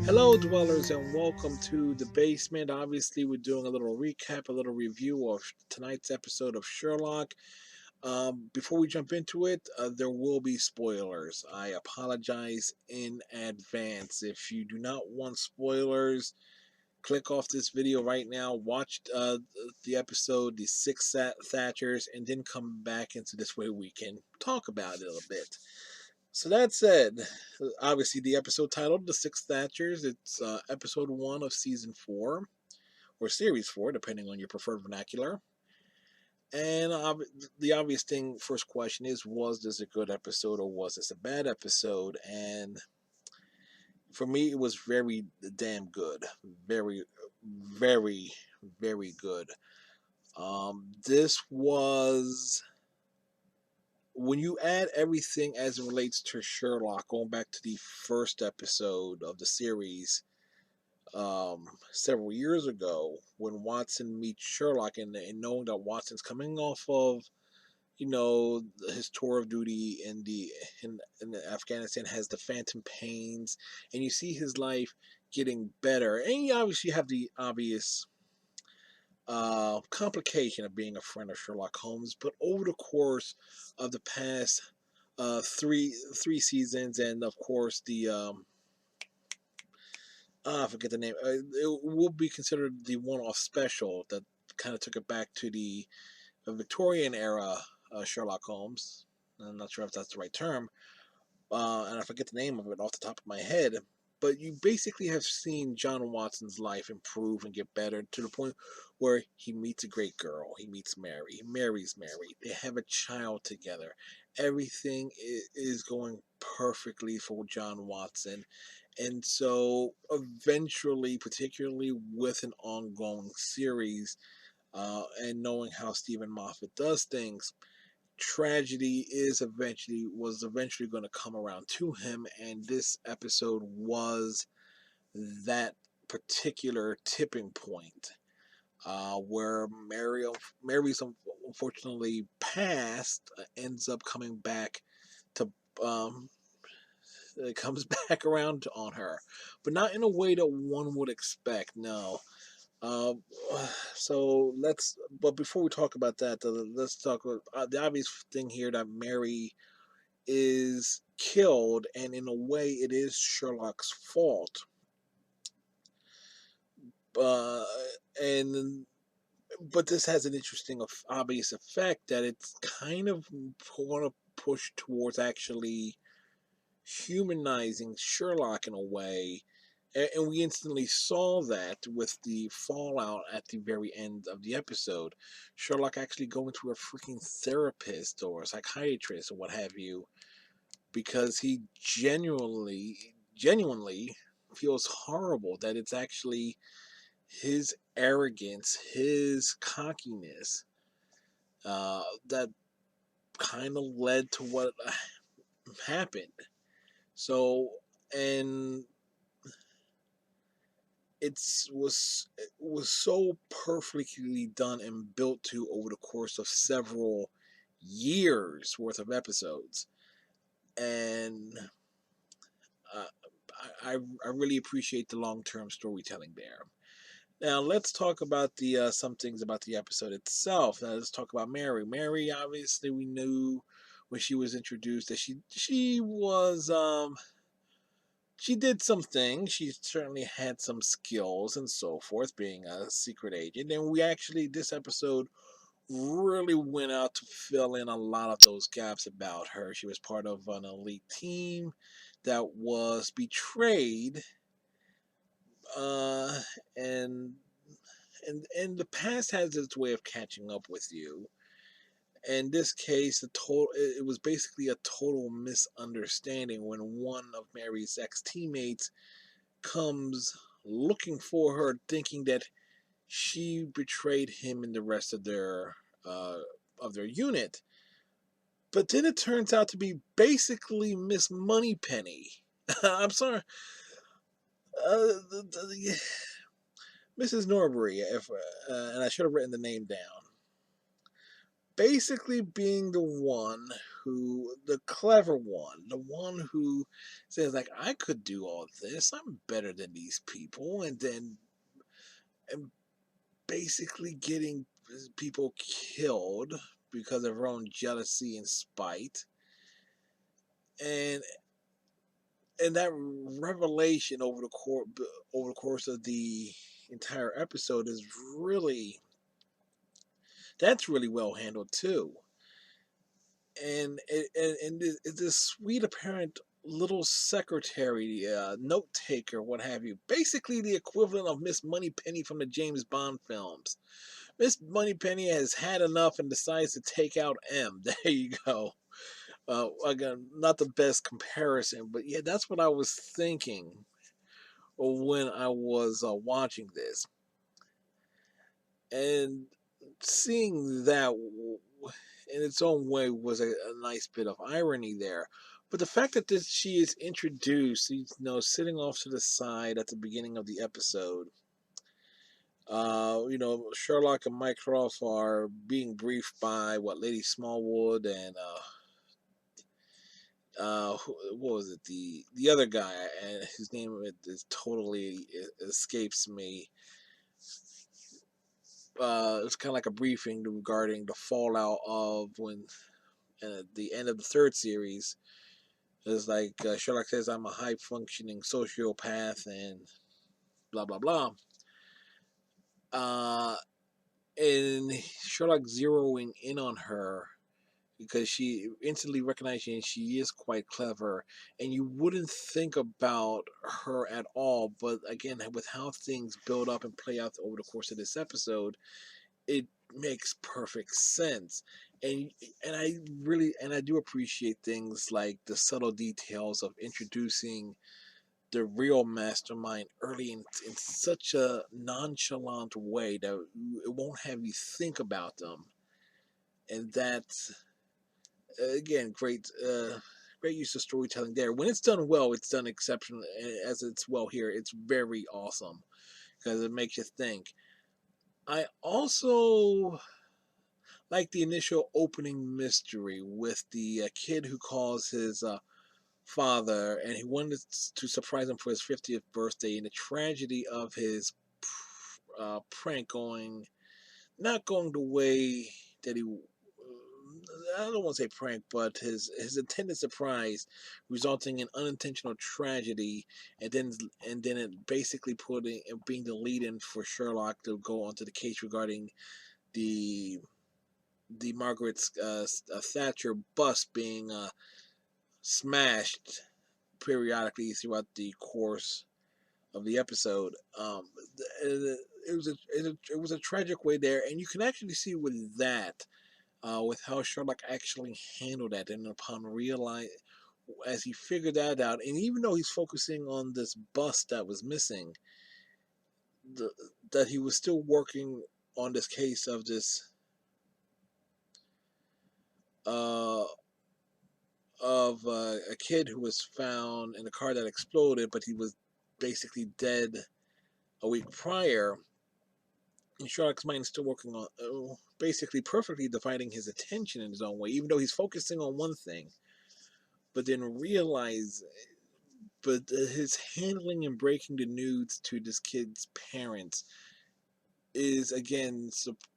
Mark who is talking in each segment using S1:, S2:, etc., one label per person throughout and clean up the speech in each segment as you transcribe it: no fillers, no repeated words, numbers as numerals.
S1: Hello, dwellers, and welcome to the basement. Obviously, we're doing a little recap, a little review of tonight's episode of Sherlock. Before we jump into it, there will be spoilers. I apologize in advance. If you do not want spoilers, click off this video right now, watch the episode, the six Thatchers, and then come back into this way we can talk about it a little bit. So that said, obviously the episode titled "The Six Thatchers." It's episode 1 of season 4 or series 4, depending on your preferred vernacular. And the obvious thing, first question is: was this a good episode or was this a bad episode? And for me, it was very damn good, very, very, very good. This was when you add everything as it relates to Sherlock, going back to the first episode of the series several years ago, when Watson meets Sherlock, and knowing that Watson's coming off of his tour of duty in Afghanistan, has the phantom pains, and you see his life getting better, and you obviously have the obvious complication of being a friend of Sherlock Holmes. But over the course of the past three seasons, and of course the I forget the name. It will be considered the one-off special that kind of took it back to the Victorian era Sherlock Holmes. I'm not sure if that's the right term, and I forget the name of it off the top of my head. But you basically have seen John Watson's life improve and get better to the point where he meets a great girl. He meets Mary. He marries Mary. They have a child together. Everything is going perfectly for John Watson. And so eventually, particularly with an ongoing series, and knowing how Stephen Moffat does things, tragedy was eventually going to come around to him, and this episode was that particular tipping point, where Mary's unfortunately passed, ends up coming back to it comes back around on her, but not in a way that one would expect. No. Uh, but before we talk about that, let's talk about the obvious thing here, that Mary is killed, and in a way, it is Sherlock's fault. Uh, and but this has an interesting, obvious effect that it's kind of want to push towards actually humanizing Sherlock in a way. And we instantly saw that with the fallout at the very end of the episode. Sherlock actually going to a freaking therapist or a psychiatrist or what have you, because he genuinely feels horrible that it's actually his arrogance, his cockiness, that kind of led to what happened. So, and it was so perfectly done and built to over the course of several years worth of episodes, and uh, I really appreciate the long term storytelling there. Now let's talk about the some things about the episode itself. Now let's talk about Mary. Mary, obviously, we knew when she was introduced that she did some things. She certainly had some skills and so forth, being a secret agent. And we actually, this episode really went out to fill in a lot of those gaps about her. She was part of an elite team that was betrayed, uh, and and the past has its way of catching up with you. In this case, it was basically a total misunderstanding when one of Mary's ex teammates comes looking for her, thinking that she betrayed him and the rest uh, of their unit. But then it turns out to be basically Miss Moneypenny. I'm sorry, Mrs. Norbury, if and I should have written the name down. basically being the clever one, the one who says like, I could do all this. I'm better than these people, and basically getting people killed because of her own jealousy and spite, and that revelation over the course of the entire episode is really that's really well handled too. And this sweet apparent little secretary, note taker, what have you, basically the equivalent of Miss Moneypenny from the James Bond films. Miss Moneypenny has had enough and decides to take out M. There you go. Again, not the best comparison, but yeah, that's what I was thinking when I was watching this, and seeing that in its own way was a nice bit of irony there. But the fact that she is introduced, sitting off to the side at the beginning of the episode, Sherlock and Mycroft are being briefed by Lady Smallwood and what was it, the other guy, and his name is totally escapes me. It's kind of like a briefing regarding the fallout of when at the end of the third series. It's like Sherlock says, I'm a high functioning sociopath and blah blah blah. Uh, and Sherlock zeroing in on her because she instantly recognizing she is quite clever, and you wouldn't think about her at all. But again, with how things build up and play out over the course of this episode, it makes perfect sense. And I do appreciate things like the subtle details of introducing the real mastermind early in such a nonchalant way that it won't have you think about them. And that's again great use of storytelling there. When it's done well, it's done exceptionally. As it's well here, it's very awesome because it makes you think. I also like the initial opening mystery with the kid who calls his father, and he wanted to surprise him for his 50th birthday, and the tragedy of his prank not going the way that he. I don't want to say prank, but his intended surprise, resulting in unintentional tragedy, and then it basically being the lead-in for Sherlock to go onto the case regarding the Margaret Thatcher bust being smashed periodically throughout the course of the episode. It was a tragic way there, and you can actually see with that, with how Sherlock actually handled that, and upon realize as he figured that out, and even though he's focusing on this bust that was missing, that he was still working on this case of this uh, a kid who was found in a car that exploded, but he was basically dead a week prior. And Sherlock's mind is still working on basically perfectly dividing his attention in his own way, even though he's focusing on one thing, but then realize, but his handling and breaking the news to this kid's parents is again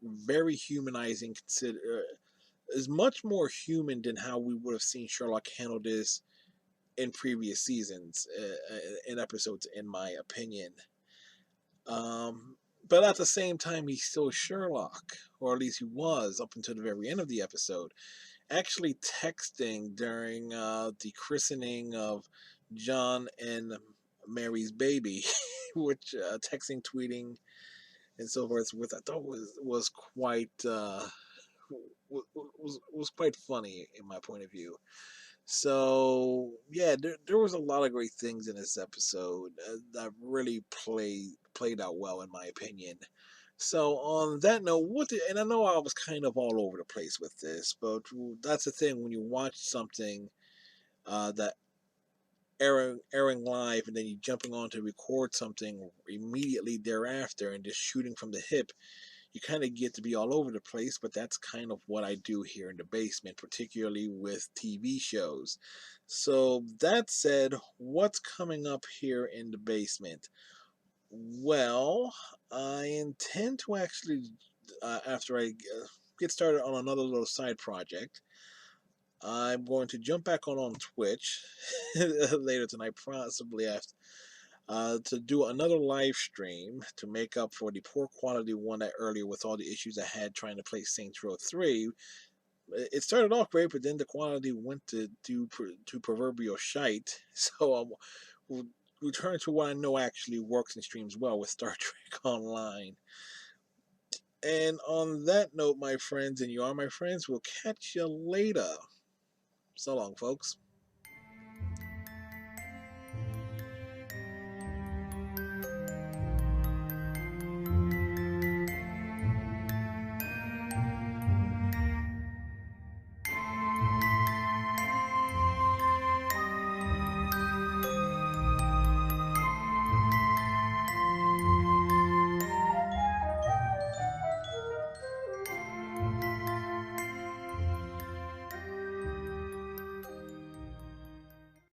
S1: very humanizing. Is much more human than how we would have seen Sherlock handle this in previous seasons, in episodes, in my opinion. But at the same time, he's still Sherlock, or at least he was up until the very end of the episode. Actually, texting during the christening of John and Mary's baby, which texting, tweeting, and so forth, with I thought was quite was quite funny in my point of view. So yeah, there was a lot of great things in this episode that really played out well in my opinion. So on that note, and I know I was kind of all over the place with this, but that's the thing when you watch something that airing live, and then you jumping on to record something immediately thereafter and just shooting from the hip, you kind of get to be all over the place, but that's kind of what I do here in the basement, particularly with TV shows. So, that said, what's coming up here in the basement? Well, I intend to actually, after I get started on another little side project, I'm going to jump back on Twitch later tonight, possibly after, to do another live stream to make up for the poor quality one that earlier with all the issues I had trying to play Saints Row 3. It started off great, but then the quality went to proverbial shite. So we'll return to what I know actually works and streams well with Star Trek Online. And on that note, my friends, and you are my friends, we'll catch you later. So long, folks.